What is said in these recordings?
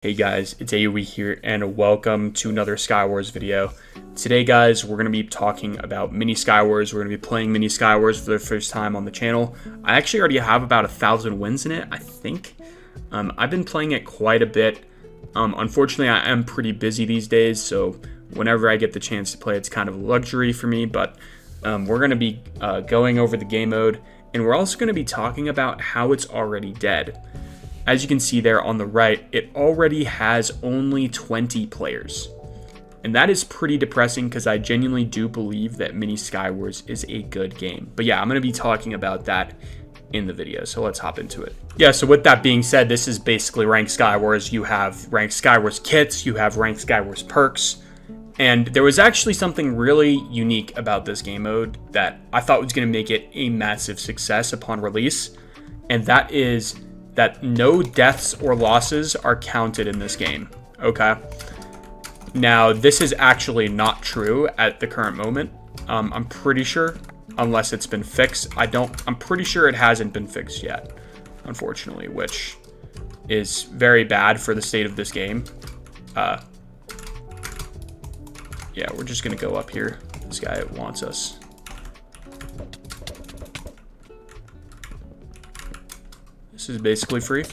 Hey guys, it's AoE here and welcome to another Skywars video. Today guys, we're going to be talking about Mini Skywars. We're going to be playing Mini Skywars for the first time on the channel. I actually already have about 1,000 wins in it, I think. I've been playing it quite a bit. Unfortunately, I am pretty busy these days, so whenever I get the chance to play, it's kind of a luxury for me. But we're going to be going over the game mode, and we're also going to be talking about how it's already dead. As you can see there on the right, it already has only 20 players. And that is pretty depressing because I genuinely do believe that Mini Skywars is a good game. But yeah, I'm going to be talking about that in the video, so let's hop into it. Yeah, so with that being said, this is basically Ranked Skywars. You have Ranked Skywars kits, you have Ranked Skywars perks, and there was actually something really unique about this game mode that I thought was going to make it a massive success upon release, and that is that no deaths or losses are counted in this game, okay? Now, this is actually not true at the current moment. I'm pretty sure, unless it's been fixed. I'm pretty sure it hasn't been fixed yet, unfortunately, which is very bad for the state of this game. Yeah, we're just gonna go up here. This guy wants us. This is basically free.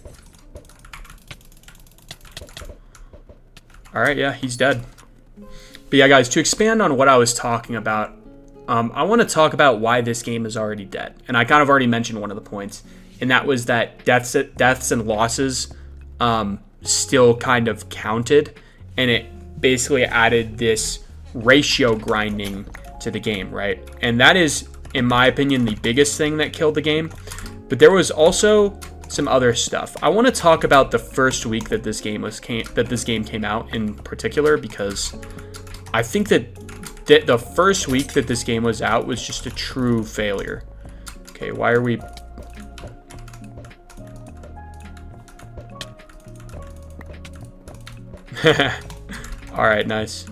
Alright, yeah, he's dead. But yeah, guys, to expand on what I was talking about, I want to talk about why this game is already dead. And I kind of already mentioned one of the points, and that was that deaths and losses still kind of counted, and it basically added this ratio grinding to the game, right? And that is, in my opinion, the biggest thing that killed the game. But there was also some other stuff. I want to talk about the first week that this game came out in particular, because I think that the first week that this game was out was just a true failure. Okay, why are we... Alright, nice.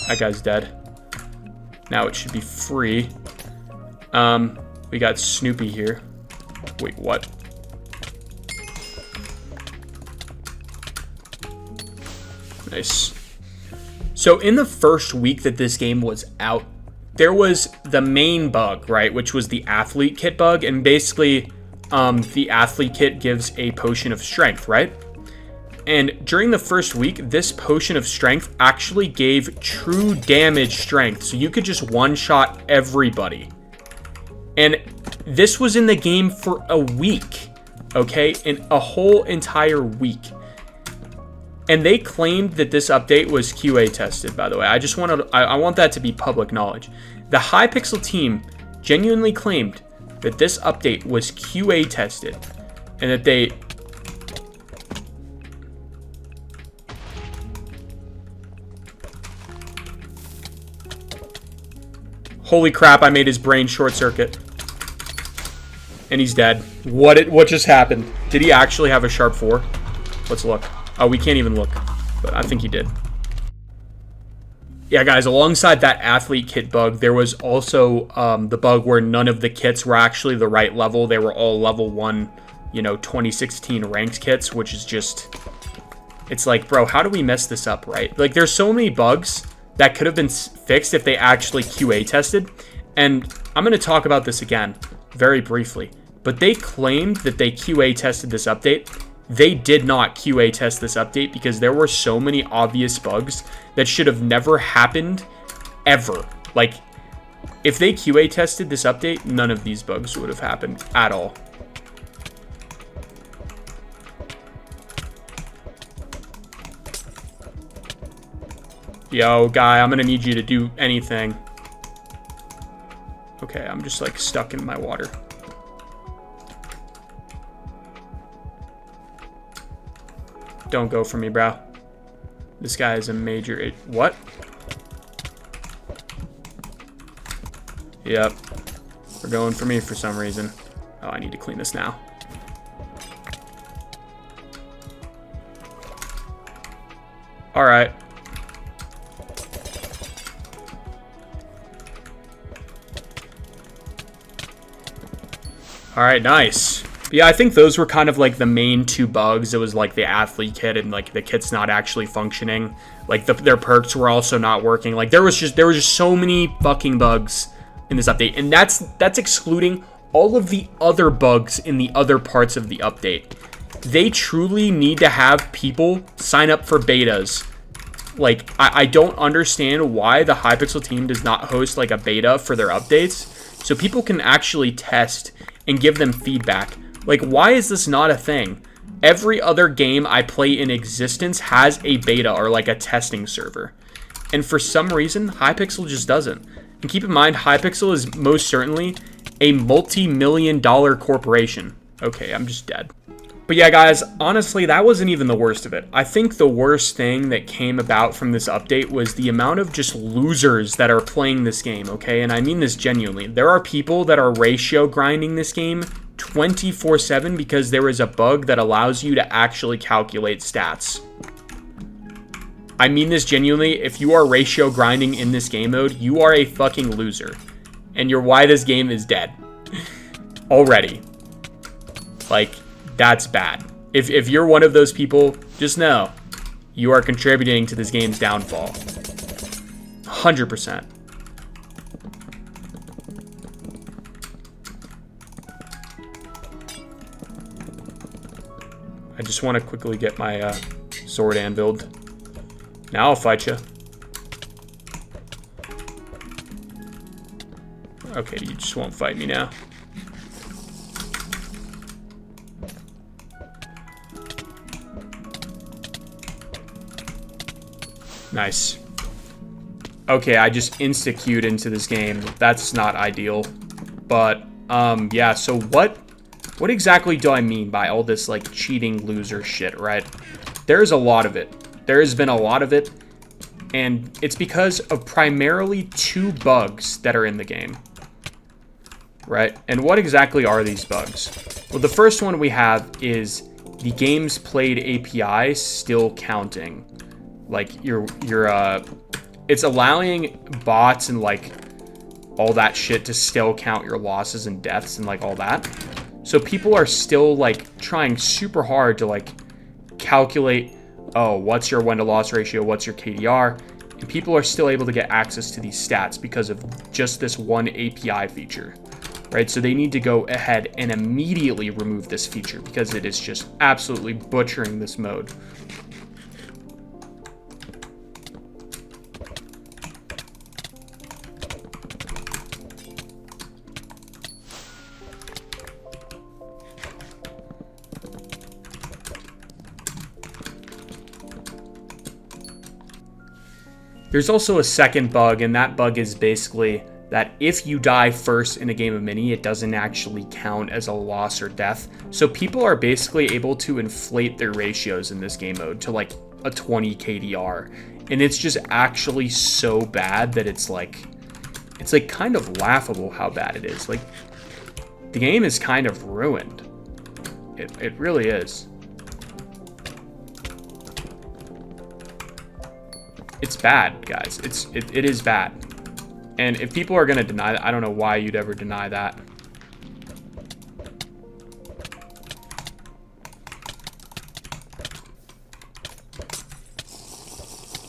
That guy's dead. Now it should be free. We got Snoopy here. Wait, what? Nice. So in the first week that this game was out, there was the main bug, right, which was the athlete kit bug, and basically the athlete kit gives a potion of strength, right? And during the first week, this potion of strength actually gave true damage strength, so you could just one-shot everybody. And this was in the game for a week, okay? In a whole entire week. And they claimed that this update was QA tested, by the way. I want that to be public knowledge. The Hypixel team genuinely claimed that this update was QA tested and that they... Holy crap, I made his brain short circuit. And he's dead. What just happened? Did he actually have a sharp 4? Let's look. Oh, we can't even look, but I think he did. Yeah, guys, alongside that athlete kit bug, there was also the bug where none of the kits were actually the right level. They were all level 1, 2016 ranked kits, which is just... It's like, bro, how do we mess this up, right? Like, there's so many bugs that could have been fixed if they actually QA tested. And I'm going to talk about this again very briefly. But they claimed that they QA tested this update. They did not QA test this update because there were so many obvious bugs that should have never happened ever. Like, if they QA tested this update, none of these bugs would have happened at all. Yo, guy, I'm gonna need you to do anything. Okay, I'm just like stuck in my water. Don't go for me, bro. This guy is a major... What? Yep. They're going for me for some reason. Oh, I need to clean this now. Alright. Alright, nice. But yeah, I think those were kind of like the main two bugs. It was like the athlete kit and like the kit's not actually functioning. Like their perks were also not working. Like there was just so many fucking bugs in this update, and that's excluding all of the other bugs in the other parts of the update. They truly need to have people sign up for betas. Like, I don't understand why the Hypixel team does not host like a beta for their updates so people can actually test and give them feedback. Like, why is this not a thing? Every other game I play in existence has a beta or like a testing server. And for some reason, Hypixel just doesn't. And keep in mind, Hypixel is most certainly a multi-million-dollar corporation. Okay, I'm just dead. But yeah, guys, honestly, that wasn't even the worst of it. I think the worst thing that came about from this update was the amount of just losers that are playing this game, okay? And I mean this genuinely. There are people that are ratio grinding this game 24/7 because there is a bug that allows you to actually calculate stats. I mean this genuinely. If you are ratio grinding in this game mode, you are a fucking loser. And you're why this game is dead. Already. Like, that's bad. If you're one of those people, just know you are contributing to this game's downfall. 100%. I just want to quickly get my sword anviled. Now I'll fight you. Okay, you just won't fight me now. Nice. Okay, I just insta-queued into this game. That's not ideal. But, yeah, so what exactly do I mean by all this, like, cheating loser shit, right? There's a lot of it. There has been a lot of it, and it's because of primarily two bugs that are in the game, right? And what exactly are these bugs? Well, the first one we have is the games played API still counting. Like, it's allowing bots and, like, all that shit to still count your losses and deaths and, like, all that. So people are still, like, trying super hard to, like, calculate, oh, what's your win-to-loss ratio, what's your KDR, and people are still able to get access to these stats because of just this one API feature, right? So they need to go ahead and immediately remove this feature because it is just absolutely butchering this mode. There's also a second bug, and that bug is basically that if you die first in a game of Mini, it doesn't actually count as a loss or death. So people are basically able to inflate their ratios in this game mode to like a 20 KDR. And it's just actually so bad that it's like kind of laughable how bad it is. Like, the game is kind of ruined. It really is. It's bad, guys. It is bad. And if people are going to deny that, I don't know why you'd ever deny that.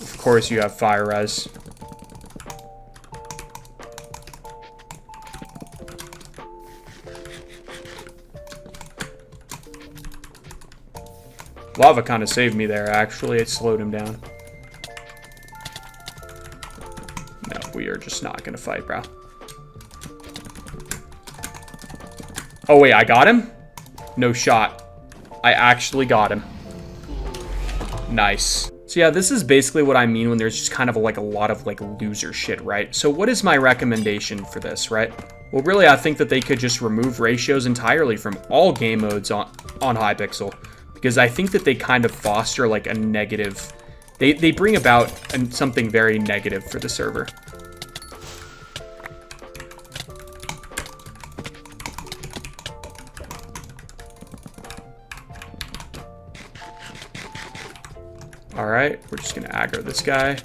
Of course you have fire res. Lava kind of saved me there, actually. It slowed him down. We are just not gonna fight, bro. Oh wait, I got him? No shot. I actually got him. Nice. So yeah, this is basically what I mean when there's just kind of like a lot of like loser shit, right? So what is my recommendation for this, right? Well, really, I think that they could just remove ratios entirely from all game modes on Hypixel, because I think that they kind of foster like a negative. They bring about something very negative for the server. Alright, we're just gonna aggro this guy.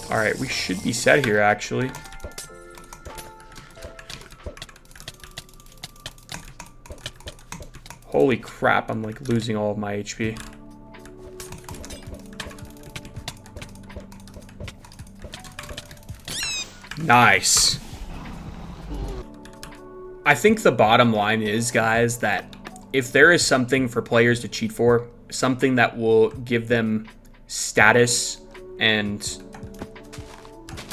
Alright, we should be set here, actually. Holy crap, I'm like losing all of my HP. Nice. I think the bottom line is, guys, that if there is something for players to cheat for, something that will give them status and,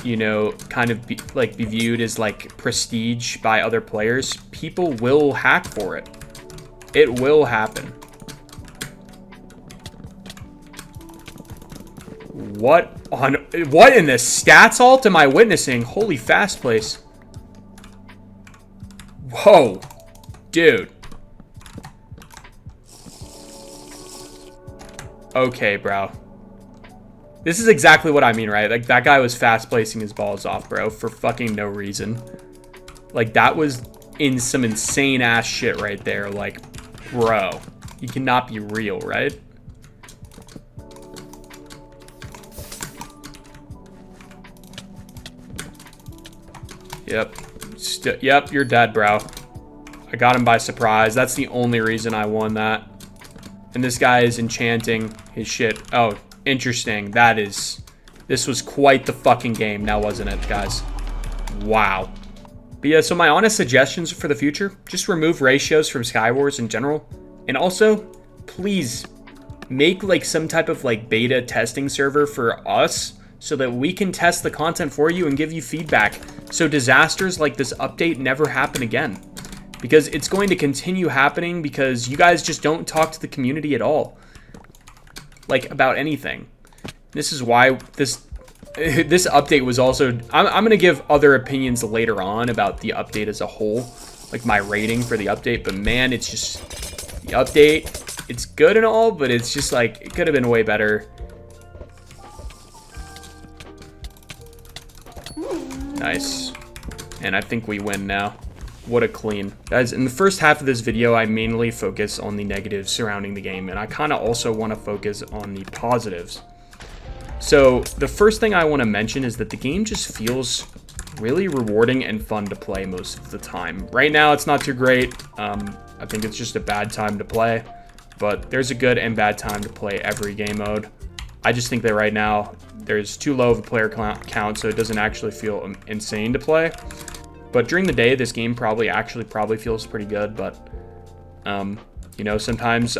you know, kind of be viewed as like prestige by other players, people will hack for it. It will happen. What in the stats alt am I witnessing? Holy fast place. Whoa, dude. Okay, bro. This is exactly what I mean, right? Like, that guy was fast placing his balls off, bro, for fucking no reason. Like, that was in some insane ass shit right there. Like, bro, you cannot be real, right? Yep. Yep, you're dead, bro. I got him by surprise. That's the only reason I won that. And this guy is enchanting his shit. Oh, interesting. This was quite the fucking game now, wasn't it, guys? Wow. But yeah, so my honest suggestions for the future, just remove ratios from Skywars in general. And also, please make like some type of like beta testing server for us so that we can test the content for you and give you feedback so disasters like this update never happen again. Because it's going to continue happening because you guys just don't talk to the community at all. Like, about anything. This is why this update was also... I'm going to give other opinions later on about the update as a whole. Like, my rating for the update. But, man, it's just... The update, it's good and all, but it's just, like, it could have been way better. Nice. And I think we win now. What a clean. Guys, in the first half of this video, I mainly focus on the negatives surrounding the game, and I kind of also want to focus on the positives. So, the first thing I want to mention is that the game just feels really rewarding and fun to play most of the time. Right now, it's not too great. I think it's just a bad time to play, but there's a good and bad time to play every game mode. I just think that right now, there's too low of a player count, so it doesn't actually feel insane to play. But during the day, this game probably feels pretty good. But, you know, sometimes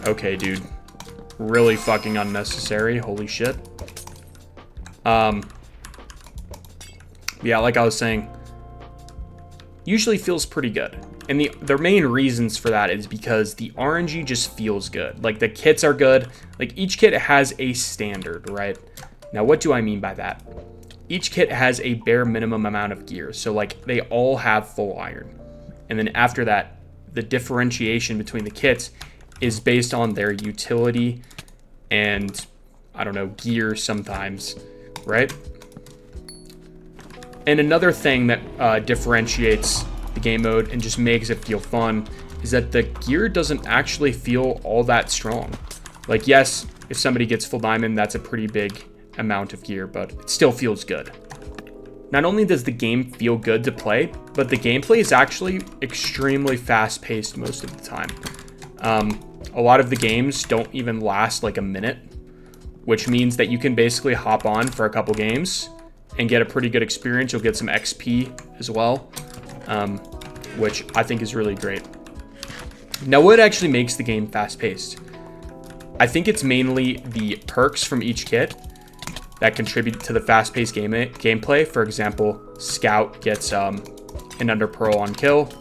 Okay, dude. Really fucking unnecessary. Holy shit. Yeah, like I was saying, usually feels pretty good. And the main reasons for that is because the RNG just feels good. Like, the kits are good. Like, each kit has a standard, right? Now, what do I mean by that? Each kit has a bare minimum amount of gear. So, like, they all have full iron. And then after that, the differentiation between the kits is based on their utility and, I don't know, gear sometimes, right? And another thing that differentiates the game mode and just makes it feel fun is that the gear doesn't actually feel all that strong. Like, yes, if somebody gets full diamond, that's a pretty big amount of gear, but it still feels good. Not only does the game feel good to play, but the gameplay is actually extremely fast-paced most of the time. A lot of the games don't even last like a minute, which means that you can basically hop on for a couple games and get a pretty good experience. You'll get some XP as well, which I think is really great. Now, what actually makes the game fast-paced? I think it's mainly the perks from each kit that contribute to the fast-paced gameplay. For example, Scout gets an under pearl on kill.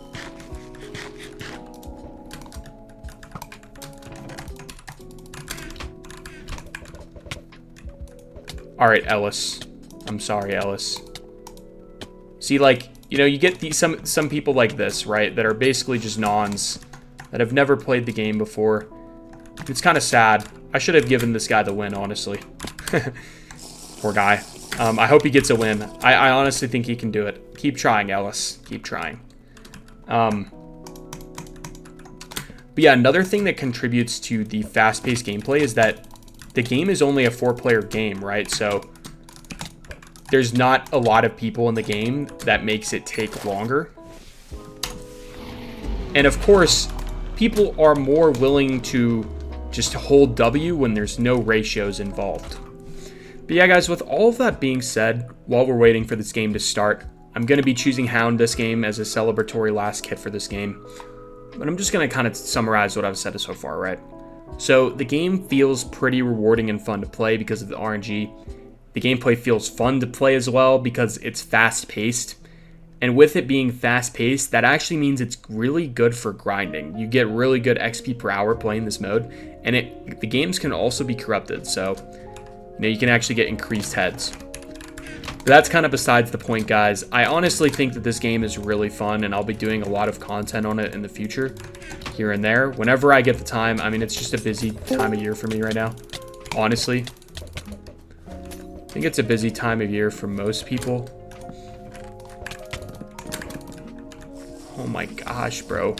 All right, Ellis. I'm sorry, Ellis. See, like, you know, you get some people like this, right, that are basically just nons, that have never played the game before. It's kind of sad. I should have given this guy the win, honestly. Poor guy. I hope he gets a win. I honestly think he can do it. Keep trying, Ellis. Keep trying. But yeah, another thing that contributes to the fast-paced gameplay is that the game is only a 4-player game, right? So there's not a lot of people in the game that makes it take longer. And of course, people are more willing to just hold W when there's no ratios involved. But yeah, guys, with all of that being said, while we're waiting for this game to start, I'm going to be choosing Hound this game as a celebratory last kit for this game. But I'm just going to kind of summarize what I've said so far, right? So the game feels pretty rewarding and fun to play because of the RNG. The gameplay feels fun to play as well because it's fast-paced. And with it being fast-paced, that actually means it's really good for grinding. You get really good XP per hour playing this mode. And the games can also be corrupted, so you can actually get increased heads. But that's kind of besides the point, guys. I honestly think that this game is really fun, and I'll be doing a lot of content on it in the future, here and there. Whenever I get the time. I mean, it's just a busy time of year for me right now, honestly. I think it's a busy time of year for most people. Oh my gosh, bro.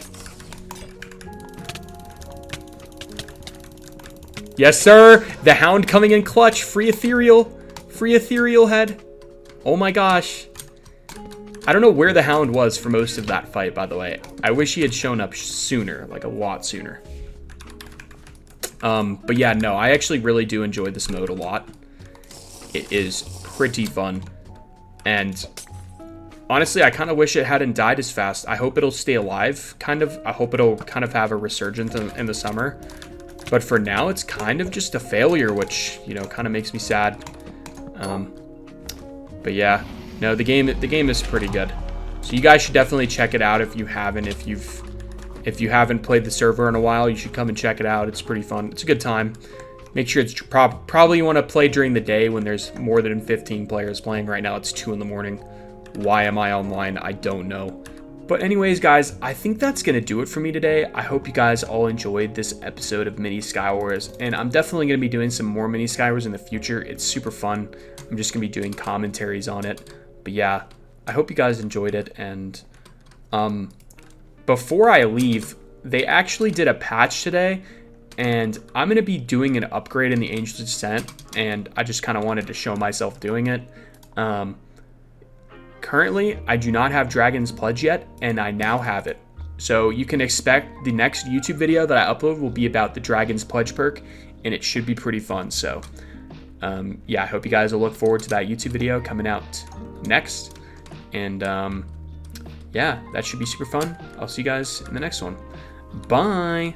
Yes, sir. The Hound coming in clutch. Free ethereal. Free ethereal head. Oh my gosh. I don't know where the Hound was for most of that fight, by the way. I wish he had shown up sooner, like a lot sooner. But yeah, no, I actually really do enjoy this mode a lot. It is pretty fun. And honestly, I kind of wish it hadn't died as fast. I hope it'll stay alive, kind of. I hope it'll kind of have a resurgence in the summer. But for now, it's kind of just a failure, which, kind of makes me sad. But yeah, no, the game is pretty good. So you guys should definitely check it out if you haven't. If you haven't played the server in a while, you should come and check it out. It's pretty fun. It's a good time. Make sure it's probably you want to play during the day when there's more than 15 players playing. Right now, it's 2 in the morning. Why am I online? I don't know. But anyways, guys, I think that's going to do it for me today. I hope you guys all enjoyed this episode of Mini Skywars, and I'm definitely going to be doing some more Mini Skywars in the future. It's super fun. I'm just going to be doing commentaries on it. But yeah, I hope you guys enjoyed it, and before I leave, they actually did a patch today, and I'm going to be doing an upgrade in the Angel's Descent, and I just kind of wanted to show myself doing it. Currently, I do not have Dragon's Pledge yet, and I now have it. So you can expect the next YouTube video that I upload will be about the Dragon's Pledge perk, and it should be pretty fun. So yeah, I hope you guys will look forward to that YouTube video coming out next. And yeah, that should be super fun. I'll see you guys in the next one. Bye!